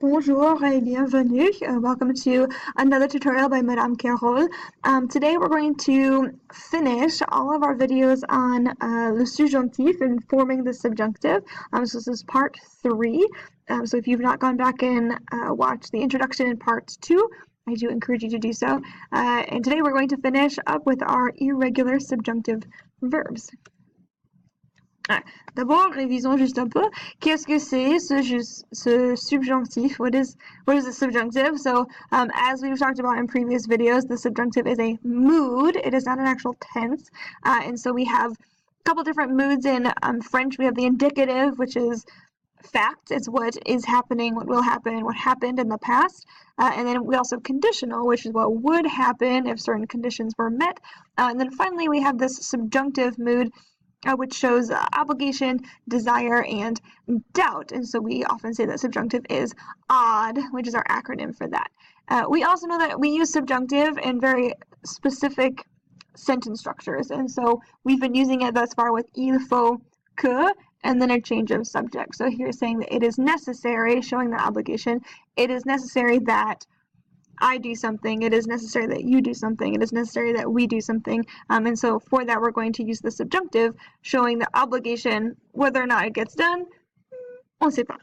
Bonjour et bienvenue. Welcome to another tutorial by Madame Carole. Today we're going to finish all of our videos on le subjonctif and forming the subjunctive. So this is part 3. So if you've not gone back and watched the introduction in part 2, I do encourage you to do so. And today we're going to finish up with our irregular subjunctive verbs. D'abord, révisons juste un peu. Qu'est-ce que c'est ce subjonctif? What is the subjunctive? So, as we've talked about in previous videos, the subjunctive is a mood. It is not an actual tense. And so we have a couple different moods in French. We have the indicative, which is fact. It's what is happening, what will happen, what happened in the past. And then we also have conditional, which is what would happen if certain conditions were met. And then finally, we have this subjunctive mood, which shows obligation, desire, and doubt. And so we often say that subjunctive is odd, which is our acronym for that. We also know that we use subjunctive in very specific sentence structures. And so we've been using it thus far with il faut que, and then a change of subject. So here saying that it is necessary, showing that obligation, it is necessary that I do something, it is necessary that you do something, it is necessary that we do something. And so for that, we're going to use the subjunctive, showing the obligation, whether or not it gets done, on ne sait pas.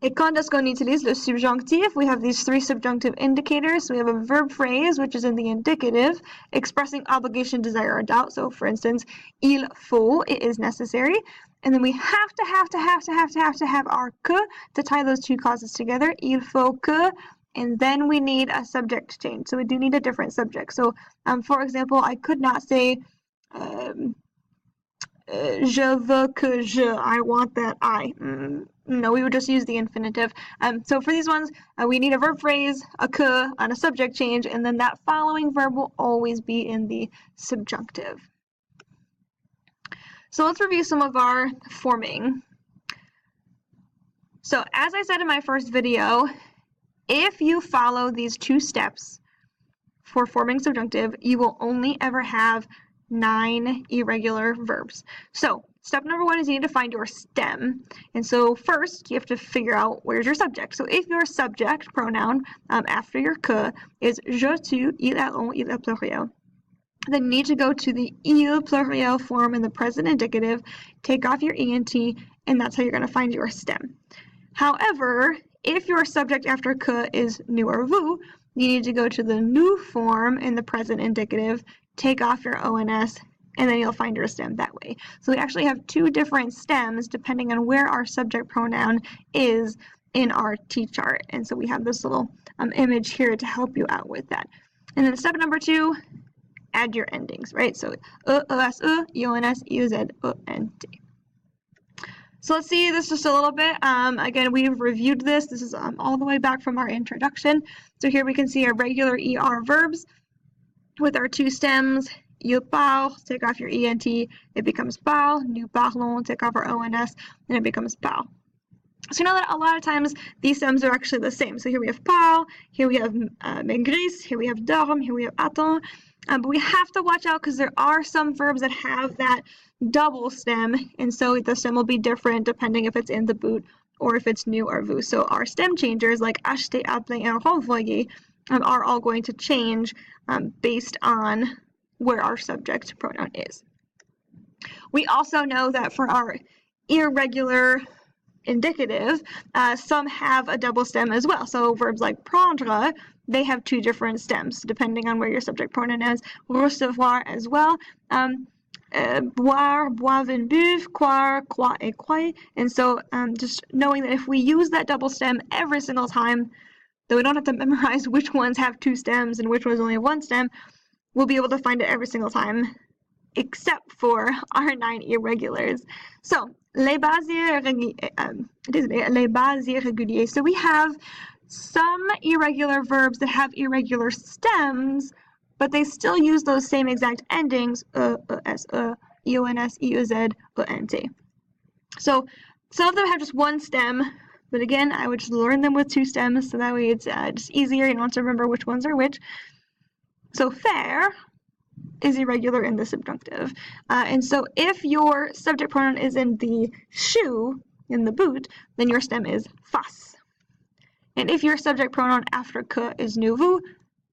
Et quand est-ce qu'on utilise le subjonctif? We have these 3 subjunctive indicators. So we have a verb phrase, which is in the indicative, expressing obligation, desire, or doubt. So for instance, il faut, it is necessary. And then we have to have our que to tie those 2 clauses together. Il faut que, and then we need a subject change. So we do need a different subject. So for example, I could not say je veux que je, I want that I. No, we would just use the infinitive. So for these ones, we need a verb phrase, a que, and a subject change, and then that following verb will always be in the subjunctive. So let's review some of our forming. So as I said in my first video, if you follow these 2 steps for forming subjunctive, you will only ever have 9 irregular verbs. So step number 1 is you need to find your stem. And so first you have to figure out where's your subject. So if your subject pronoun after your que is je, tu, il, elle, on, il, pluriel, then you need to go to the il pluriel form in the present indicative, take off your ent, and that's how you're going to find your stem. However, if your subject after que is nous or vous, you need to go to the nous form in the present indicative, take off your ons, and then you'll find your stem that way. So we actually have 2 different stems depending on where our subject pronoun is in our T-chart. And so we have this little image here to help you out with that. And then step number 2, add your endings, right? So es, ons, iuz, ent. So let's see this just a little bit. Again, we've reviewed this. This is all the way back from our introduction. So here we can see our regular ER verbs with our 2 stems. Il parle, take off your ent, it becomes parle. Nous parlons, take off our ons, and it becomes parle. So you know that a lot of times these stems are actually the same. So here we have parle, here we have maigris, here we have dorme, here we have attend. But we have to watch out because there are some verbs that have that double stem, and so the stem will be different depending if it's in the boot or if it's nous or vous. So our stem changers like acheter, appeler, and renvoyer are all going to change based on where our subject pronoun is. We also know that for our irregular indicative, some have a double stem as well. So verbs like prendre, they have 2 different stems depending on where your subject pronoun is. Recevoir as well. Boire, boivent and buvent, croire, croit et croit. And so just knowing that if we use that double stem every single time, though we don't have to memorize which ones have 2 stems and which ones only have 1 stem, we'll be able to find it every single time, except for our 9 irregulars. So, les bases irréguliers. So we have some irregular verbs that have irregular stems, but they still use those same exact endings, es, ons, iuz, ent. So some of them have just 1 stem, but again, I would just learn them with 2 stems, so that way it's just easier. You don't have to remember which ones are which. So faire is irregular in the subjunctive. And so if your subject pronoun is in the shoe, in the boot, then your stem is fas. And if your subject pronoun after que is nous, vous,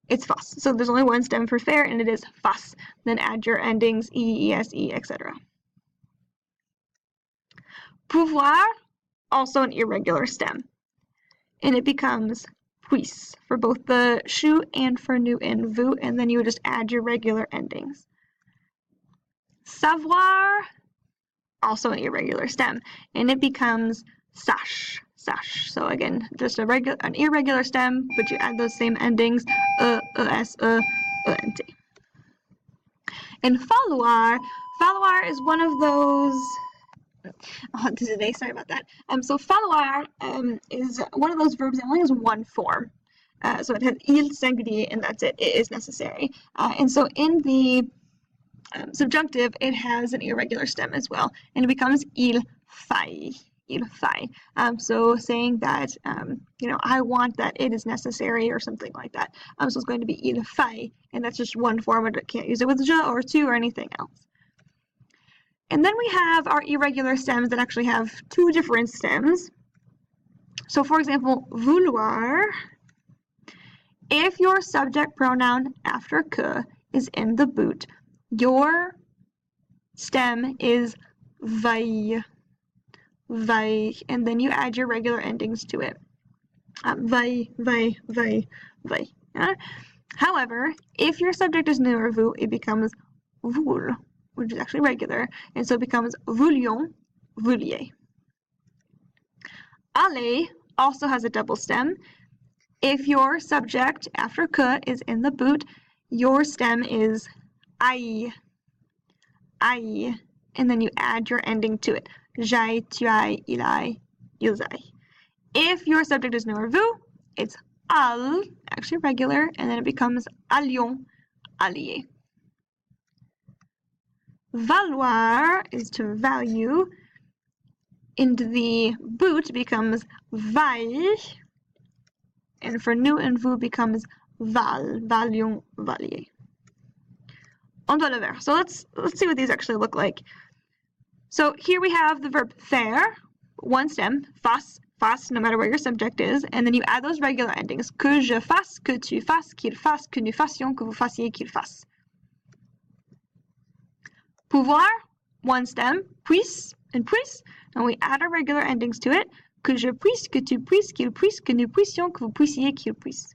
it's fas. So there's only one stem for faire, and it is fas. Then add your endings e, es, etc. Pouvoir, also an irregular stem. And it becomes puis for both the shu and for nous and vous, and then you would just add your regular endings. Savoir, also an irregular stem, and it becomes sache, sache. So again, just an irregular stem, but you add those same endings, es, ent. And falloir is one of those. Today, sorry about that. So falloir is one of those verbs that only has one form. So it has il singulier, and that's it. It is necessary. And so in the subjunctive, it has an irregular stem as well, and it becomes il faille. Il faille. So saying that, I want that, it is necessary, or something like that. So it's going to be il faille, and that's just one form, but it can't use it with je or tu or anything else. And then we have our irregular stems that actually have two different stems. So for example, vouloir, if your subject pronoun after que is in the boot, your stem is vaille, vaille, and then you add your regular endings to it. Vaille, vaille, vaille, vaille. Yeah? However, if your subject is nous or vous, it becomes voul, which is actually regular, and so it becomes voulions, vouliez. Aller also has a double stem. If your subject after que is in the boot, your stem is aille, aille, and then you add your ending to it. J'aille, tu ailles, il aille, ils aillent. If your subject is nous or vous, it's al, actually regular, and then it becomes allions, alliés. Valoir is to value. Into the boot becomes vaille, and for nous and vous becomes val, valions, valier. On doit le faire. So let's see what these actually look like. So here we have the verb faire, one stem, fasse, fasse, no matter where your subject is, and then you add those regular endings. Que je fasse, que tu fasses, qu'il fasse, que nous fassions, que vous fassiez, qu'il fasse. Pouvoir, one stem, puisse, and puisse, and we add our regular endings to it. Que je puisse, que tu puisses, qu'il puisse, que nous puissions, que vous puissiez, qu'il puisse.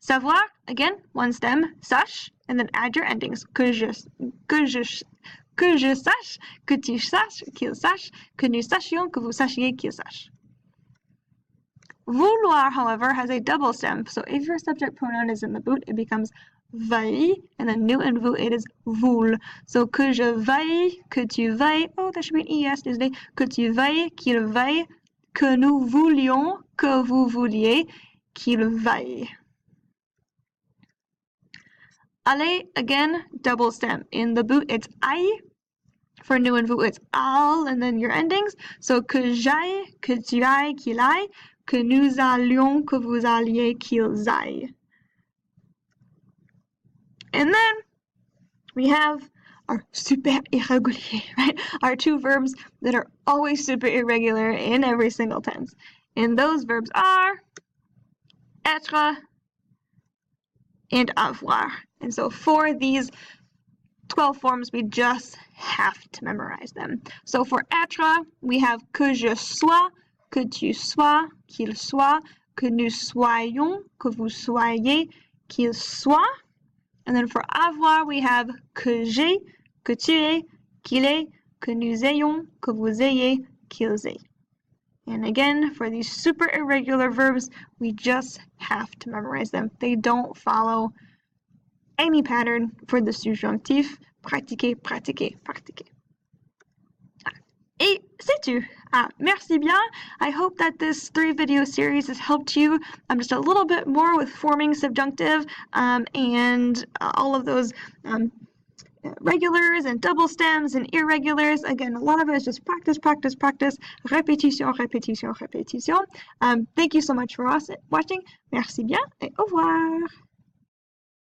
Savoir, again, one stem, sache, and then add your endings. Que je sache, que tu saches, qu'il sache, que nous sachions, que vous sachiez, qu'il sache. Vouloir, however, has a double stem, so if your subject pronoun is in the boot, it becomes vaille, and then nous and vous, it is voul. So que je vaille, que tu vailles, oh, that should be an ES, désolé, que tu vailles, qu'il vaille, que nous voulions, que vous vouliez, qu'il vaille. Aller, again, double stem. In the boot, it's aille. For nous and vous, it's al, and then your endings. So que j'aille, que tu ailles, qu'il aille, que nous allions, que vous alliez, qu'ils aillent. And then we have our super irrégulier, right? Our two verbs that are always super irregular in every single tense. And those verbs are être and avoir. And so for these 12 forms, we just have to memorize them. So for être, we have que je sois, que tu sois, qu'il soit, que nous soyons, que vous soyez, qu'il soit. And then for avoir, we have que j'ai, que tu aies, qu'il ait, que nous ayons, que vous ayez, qu'ils aient. And again, for these super irregular verbs, we just have to memorize them. They don't follow any pattern for the subjonctif. Pratiquer, pratiquer, pratiquer. Et c'est tout. Merci bien. I hope that this 3-video series has helped you just a little bit more with forming subjunctive and all of those regulars and double stems and irregulars. Again, a lot of it is just practice, practice, practice. Répétition, répétition, répétition. Thank you so much for watching. Merci bien et au revoir.